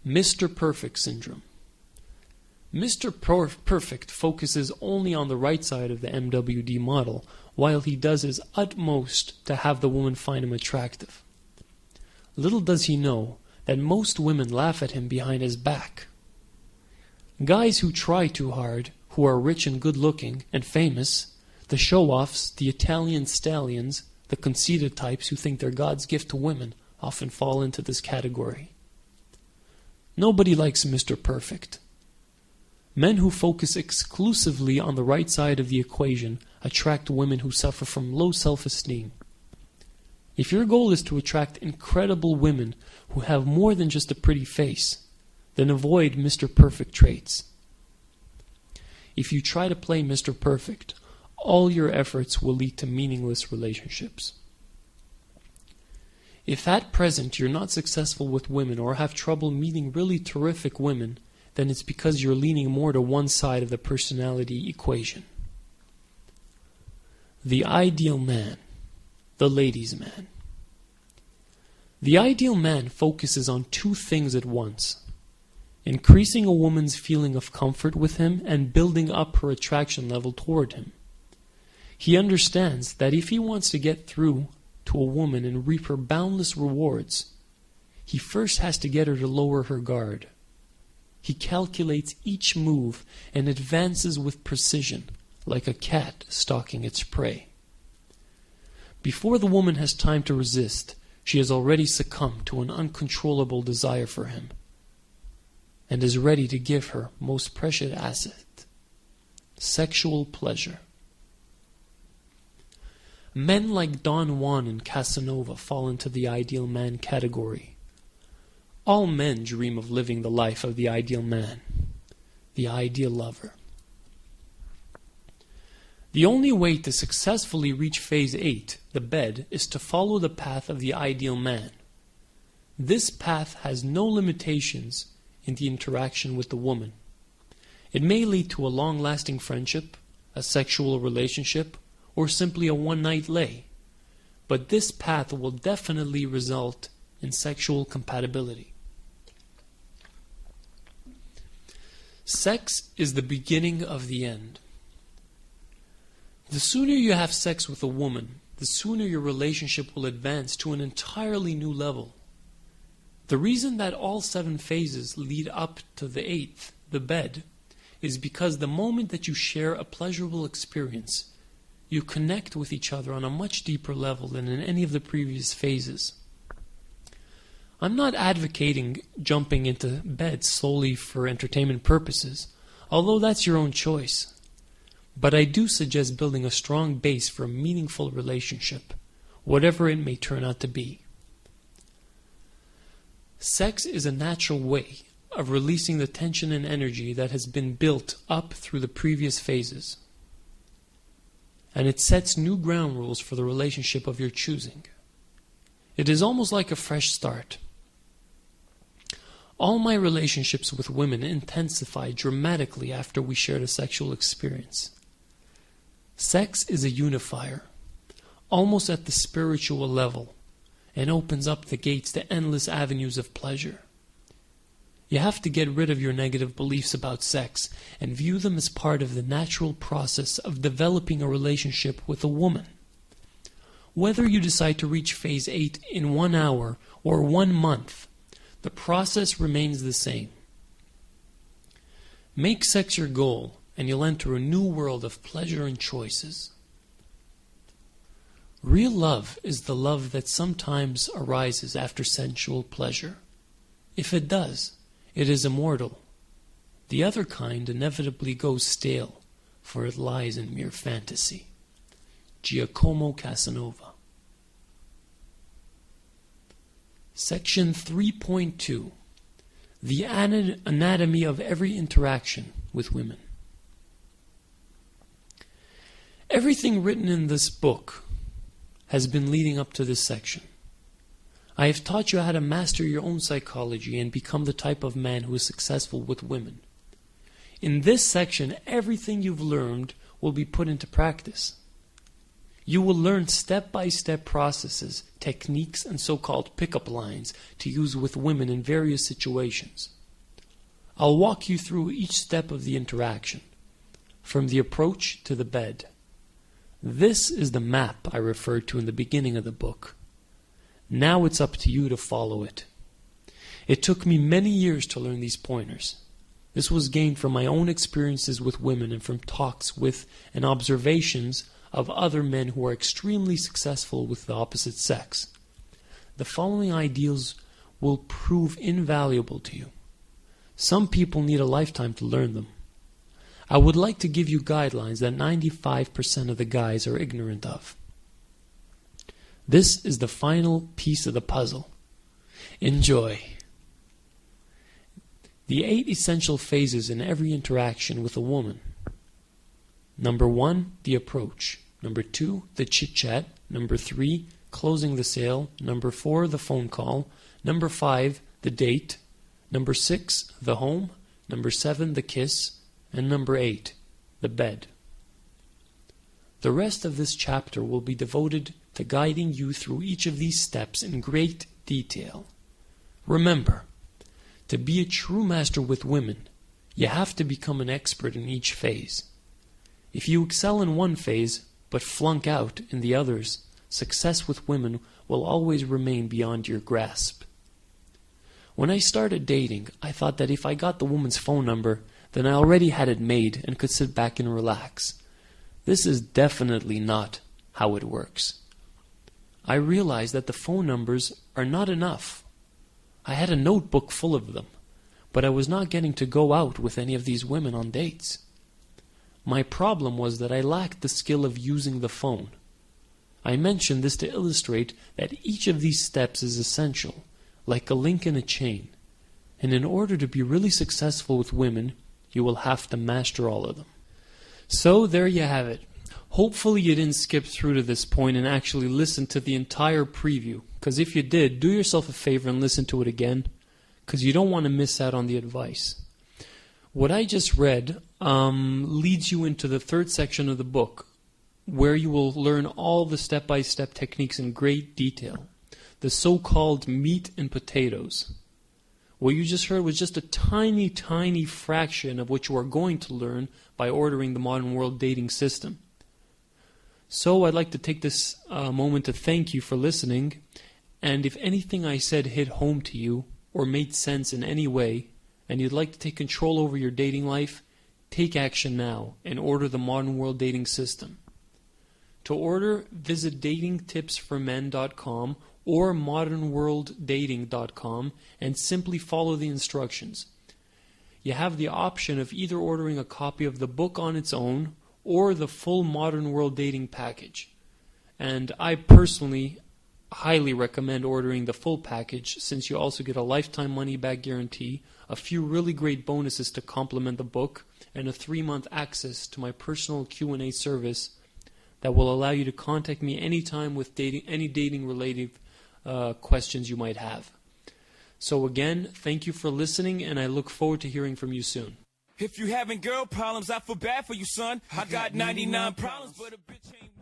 Mr. Perfect syndrome. Mr. Perfect focuses only on the right side of the MWD model, while he does his utmost to have the woman find him attractive. Little does he know that most women laugh at him behind his back. Guys who try too hard, who are rich and good-looking and famous, the show-offs, the Italian stallions, the conceited types who think they're God's gift to women, often fall into this category. Nobody likes Mr. Perfect. Men who focus exclusively on the right side of the equation attract women who suffer from low self-esteem. If your goal is to attract incredible women who have more than just a pretty face, then avoid Mr. Perfect traits. If you try to play Mr. Perfect, all your efforts will lead to meaningless relationships. If at present you're not successful with women or have trouble meeting really terrific women, then it's because you're leaning more to one side of the personality equation. The ideal man, the ladies' man. The ideal man focuses on two things at once: increasing a woman's feeling of comfort with him and building up her attraction level toward him. He understands that if he wants to get through to a woman and reap her boundless rewards, he first has to get her to lower her guard. He calculates each move and advances with precision, like a cat stalking its prey. Before the woman has time to resist, she has already succumbed to an uncontrollable desire for him, and is ready to give her most precious asset, sexual pleasure. Men like Don Juan and Casanova fall into the ideal man category. All men dream of living the life of the ideal man, the ideal lover. The only way to successfully reach phase 8, the bed, is to follow the path of the ideal man. This path has no limitations in the interaction with the woman. It may lead to a long-lasting friendship, a sexual relationship, or simply a one-night lay, but this path will definitely result in sexual compatibility. Sex is the beginning of the end. The sooner you have sex with a woman, the sooner your relationship will advance to an entirely new level. The reason that all 7 phases lead up to the 8th, the bed, is because the moment that you share a pleasurable experience, you connect with each other on a much deeper level than in any of the previous phases. I'm not advocating jumping into bed solely for entertainment purposes, although that's your own choice. But I do suggest building a strong base for a meaningful relationship, whatever it may turn out to be. Sex is a natural way of releasing the tension and energy that has been built up through the previous phases. And it sets new ground rules for the relationship of your choosing. It is almost like a fresh start. All my relationships with women intensify dramatically after we shared a sexual experience. Sex is a unifier, almost at the spiritual level, and opens up the gates to endless avenues of pleasure. You have to get rid of your negative beliefs about sex and view them as part of the natural process of developing a relationship with a woman. Whether you decide to reach phase 8 in 1 hour or 1 month, the process remains the same. Make sex your goal, and you'll enter a new world of pleasure and choices. Real love is the love that sometimes arises after sensual pleasure. If it does, it is immortal. The other kind inevitably goes stale, for it lies in mere fantasy. Giacomo Casanova. Section 3.2. The anatomy of every interaction with women. Everything written in this book has been leading up to this section. I have taught you how to master your own psychology and become the type of man who is successful with women. In this section, everything you've learned will be put into practice. You will learn step-by-step processes, techniques, and so-called pickup lines to use with women in various situations. I'll walk you through each step of the interaction, from the approach to the bed. This is the map I referred to in the beginning of the book. Now it's up to you to follow it. It took me many years to learn these pointers. This was gained from my own experiences with women and from talks with and observations of other men who are extremely successful with the opposite sex. The following ideals will prove invaluable to you. Some people need a lifetime to learn them. I would like to give you guidelines that 95% of the guys are ignorant of. This is the final piece of the puzzle. Enjoy. The 8 essential phases in every interaction with a woman. Number 1, the approach. Number 2, the chit-chat. Number 3, closing the sale. Number 4, the phone call. Number 5, the date. Number 6, the home. Number 7, the kiss. And number 8, the bed. The rest of this chapter will be devoted to guiding you through each of these steps in great detail. Remember, to be a true master with women, you have to become an expert in each phase. If you excel in one phase, but flunk out in the others, success with women will always remain beyond your grasp. When I started dating, I thought that if I got the woman's phone number, then I already had it made and could sit back and relax. This is definitely not how it works. I realized that the phone numbers are not enough. I had a notebook full of them, but I was not getting to go out with any of these women on dates. My problem was that I lacked the skill of using the phone. I mention this to illustrate that each of these steps is essential, like a link in a chain, and in order to be really successful with women, you will have to master all of them. So there you have it. Hopefully you didn't skip through to this point and actually listen to the entire preview, because if you did, do yourself a favor and listen to it again, because you don't want to miss out on the advice. What I just read leads you into the 3rd section of the book, where you will learn all the step-by-step techniques in great detail, the so-called meat and potatoes. What you just heard was just a tiny, tiny fraction of what you are going to learn by ordering the Modern World Dating System. So I'd like to take this moment to thank you for listening, and if anything I said hit home to you or made sense in any way, and you'd like to take control over your dating life, take action now and order the Modern World Dating System. To order, visit datingtipsformen.com or modernworlddating.com and simply follow the instructions. You have the option of either ordering a copy of the book on its own or the full Modern World Dating package. And I personally highly recommend ordering the full package, since you also get a lifetime money-back guarantee, a few really great bonuses to complement the book, and a 3-month access to my personal Q&A service that will allow you to contact me anytime with any dating-related questions you might have. So again, thank you for listening, and I look forward to hearing from you soon. If you having girl problems, I feel bad for you, son. I got 99 problems, but a bitch ain't